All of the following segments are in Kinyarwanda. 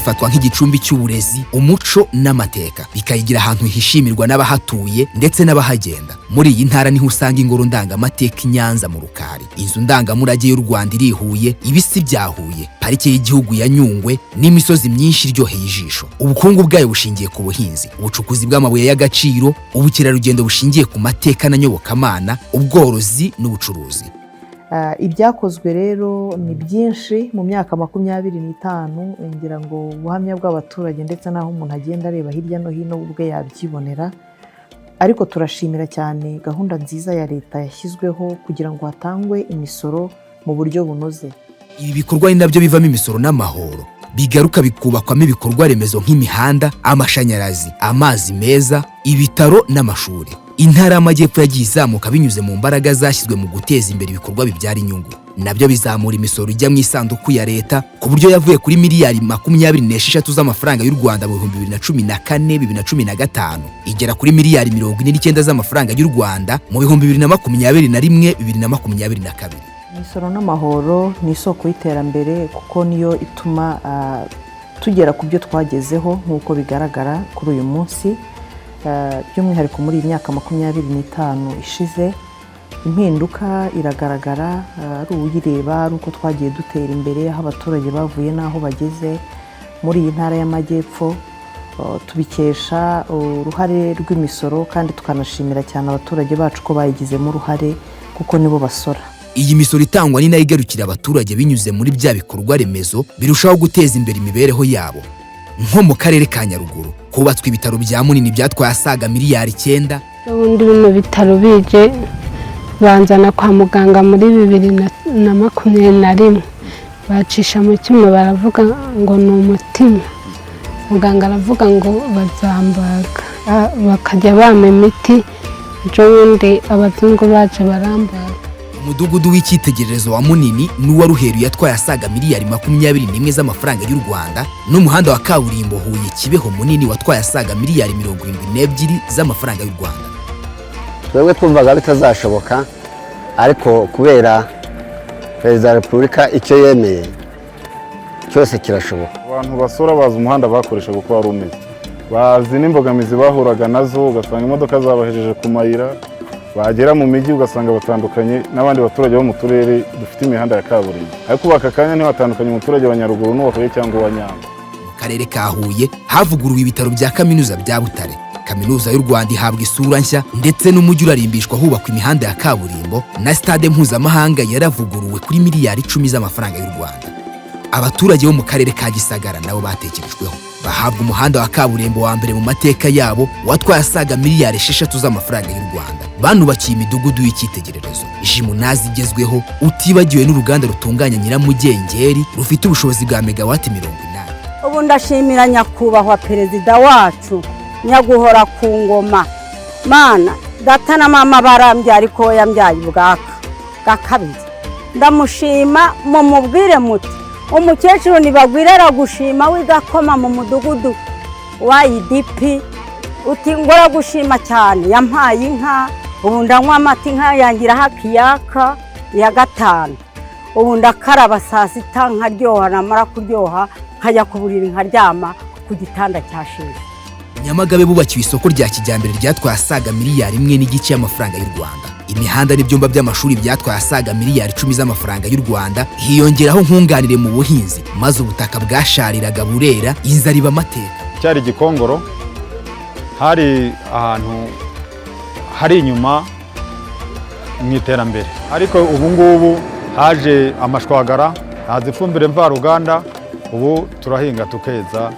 ifatwa nk'igicumbi cy'uburezi, umuco n'amateka, bikayigira ahantu hishimirwa n'abahatuye ndetse n'abahagenda. Muri iyi ntara niho usanga ingoro ndangamateka Nyanza mu Rukari, inzu ndangamurage y'u Rwanda iri Huye, ibisi bya Huye, parike y'igihugu ya Nyungwe n'imisozi myinshi iryoheye ijisho. Ubukungu bwayo bushingiye ku buhinzi, ubucukuzi bw'amabuye y'agaciro, ubukerarugendo bushingiye ku mateka na nyobokamana, ubworozi n'ubucuruzi. Ibyakozwe rero ni byinshi mu myaka 25 ngira ngo ubuhamya bw'abaturage ndetse naho umuntu agenda areba hirya no hino ubwe yabyibonera, ariko turashimira cyane gahunda nziza ya leta yashyizweho kugira ngo hatangwe imisoro mu buryo bunoze. Ibi bikorwa ni nabyo bivamo imisoro n'amahoro, bigaruka bikubakwamo ibikorwa remezo nk'imihanda, amashanyarazi, amazi meza, ibitaro n'amashuri. Intara y'Amajyepfo yagiye izamuka binyuze mu mbaraga zashyizwe mu guteza imbere ibikorwa bibyara inyungu, nabyo bizamura imisoro ijya mu isanduku ya leta ku buryo yavuye kuri miliyari 26 z'amafaranga y'u Rwanda mu 2014-2015 igera kuri miliyari 49 z'amafaranga y'u Rwanda mu 2021-2022. Imisoro n'amahoro ni isoko y'iterambere kuko niyo ituma tugera ku byo twagezeho nk'uko bigaragara kuri uyu munsi. By'umwihariko muri iyi myaka 25 ishize, impinduka iragaragara, ari uyireba ari uko twagiye dutera imbere, aho abaturage bavuye n'aho bageze muri iyi ntara y'Amajyepfo. Tubikesha uruhare rw'imisoro kandi tukanashimira cyane abaturage bacu ko bayigizemo uruhare kuko nibo basora. Iyi misoro itangwa ni nayo igarukira abaturage binyuze muri bya bikorwa remezo birushaho guteza imbere imibereho yabo. Nko mu karere ka Nyaruguru kubatswe ibitaro bya Munini byatwaye asaga miliyari 9. Ubundi bino bitaro bije banzana kwa muganga muri 2021 bacisha mu cyuma baravuga ngo ni umutima, muganga aravuga ngo bazambaga, bakajya bama imiti, n'ubundi abazungu baje barambaga. Umudugudu w'icyitegererezo wa Munini n'uwa Ruheru yatwaye asaga miliyari 21 z'amafaranga y'u Rwanda, n'umuhanda wa kaburimbo Huye Kibeho Munini watwaye asaga miliyari 72 z'amafaranga y'u Rwanda. Twebwe twumvaga bitazashoboka, ariko kubera Perezida wa Repubulika icyo yemeye cyose kirashoboka. Abantu basora bazi umuhanda bakoresha uko wari umeze, bazi n'imbogamizi bahuraga nazo, ugasanga imodoka zabahejeje ku mayira, bagera mu mijyi ugasanga batandukanye n'abandi baturage bo mu turere dufite imihanda ya kaburimbo, ariko baka kanya ntibatandukanye umuturage wa Nyaruguru n'uwa Huye cyangwa uwa Nyanza. Mu karere ka Huye havuguruwe ibitaro bya kaminuza bya Butare, kaminuza y'u Rwanda ihabwa isura nshya ndetse n'umujyi urarimbishwa hubakwa imihanda ya kaburimbo, na stade mpuzamahanga yaravuguruwe kuri miliyari 10 z'amafaranga y'u Rwanda. Abaturage bo mu karere ka Gisagara nabo batekerejweho, bahabwa umuhanda wa kaburimbo wa mbere mu mateka yabo watwaye asaga miliyari 6 z'amafaranga y'u Rwanda. Banubakiye imidugudu y'icyitegererezo, Jimunazi igezweho, utibagiwe n'uruganda rutunganya Nyiramugengeri rufite ubushobozi bwa megawati 80. Ubu ndashimira nyakubahwa perezida wacu nyaguhora ku ngoma. Mana data na mama barambye ariko yambyaye ubwaka gakabiri. Ndamushima mu mubwire muti umukecuru nibagwirera gushima wigakoma mu mudugudu wa IDP uti ngora gushima cyane, yampaye inka, ubu ndanywa amata inka yangira hakiyaka ya 5. Ubu ndakaraba saa 6 nkaryoha, namara kuryoha nkajya kuburira nkaryama ku gitanda cyashize. Nyamagabe bubakiwe isoko rya kijyambere ryatwaye asaga miliyari 1.5 y'amafaranga y'u Rwanda. Imihanda n'ibyumba by'amashuri byatwaye asaga miliyari 10 z'amafaranga y'u Rwanda, hiyongeraho nkunganire mu buhinzi, maze ubutaka bwashariraga burera inzara iba amateka. Cyari Gikongoro, hari ahantu hari inyuma mu iterambere, ariko ubu ngubu haje amashwagara, haza ifumbire mvaruganda, ubu turahinga tukeza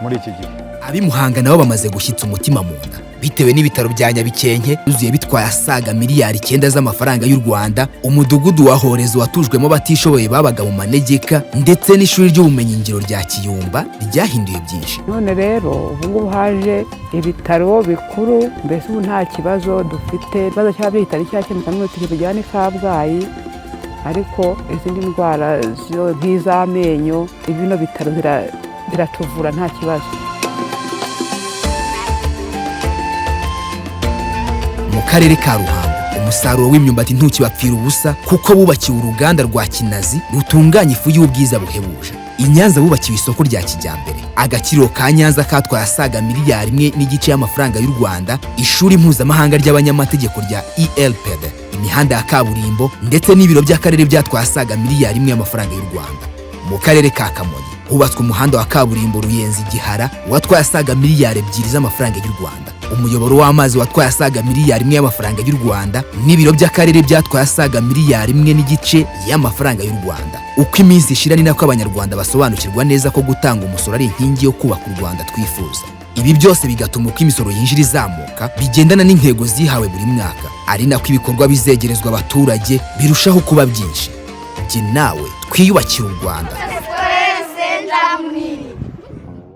muri iki gihe. Abimuhanga nabo bamaze gushyitsa umutima mu nda. bitewe n'ibitaro bya Nyabikenke byuzuye bitwaye asaga miliyari 9 z'amafaranga y'u Rwanda, umudugudu wa Horezo watujwemo abatishoboye babaga mu manegeka, ndetse n'ishuri ry'ubumenyingiro rya Kiyumba ryahinduye byinshi. None rero ubu ngubu haje ibitaro bikuru, mbese ubu nta kibazo dufite. Ikibazo cy'abitari cyakemuka n'ubu tukijyana i Kabgayi, ariko izindi ndwara nk'iz'amenyo ibino bitaro biratuvura nta kibazo. Mu karere ka Ruhango umusaruro w'imyumbati ntukibapfira ubusa, kuko bubakiwe uruganda rwa Kinazi rutunganya ifu y'ubwiza buhebuje. I Nyanza bubakiwe isoko rya kijyambere, agaciro ka Nyanza katwaye asaga miliyari 1.5 y'amafaranga y'u Rwanda, ishuri mpuzamahanga ry'abanyamategeko rya ELPD, imihanda ya kaburimbo ndetse n'ibiro by'akarere byatwaye asaga miliyari 1 y'amafaranga y'u Rwanda. Mu karere ka Kamonyi hubatswe umuhanda wa kaburimbo Ruyenzi Gihara watwaye asaga miliyari 2 z'amafaranga y'u Rwanda, umuyoboro w'amazi watwaye asaga miliyari 1 y'amafaranga y'u Rwanda, n'ibiro by'akarere byatwaye asaga miliyari 1.5 y'amafaranga y'u Rwanda. Uko iminsi ishira ni nako abanyarwanda basobanukirwa neza ko gutanga umusoro ari inkingi yo kubaka u Rwanda twifuza. Ibi byose bigatuma uko imisoro yinjira izamuka bigendana n'intego zihawe buri mwaka, ari nako ibikorwa bizegerezwa abaturage birushaho kuba byinshi. Jye nawe twiyubakira u Rwanda.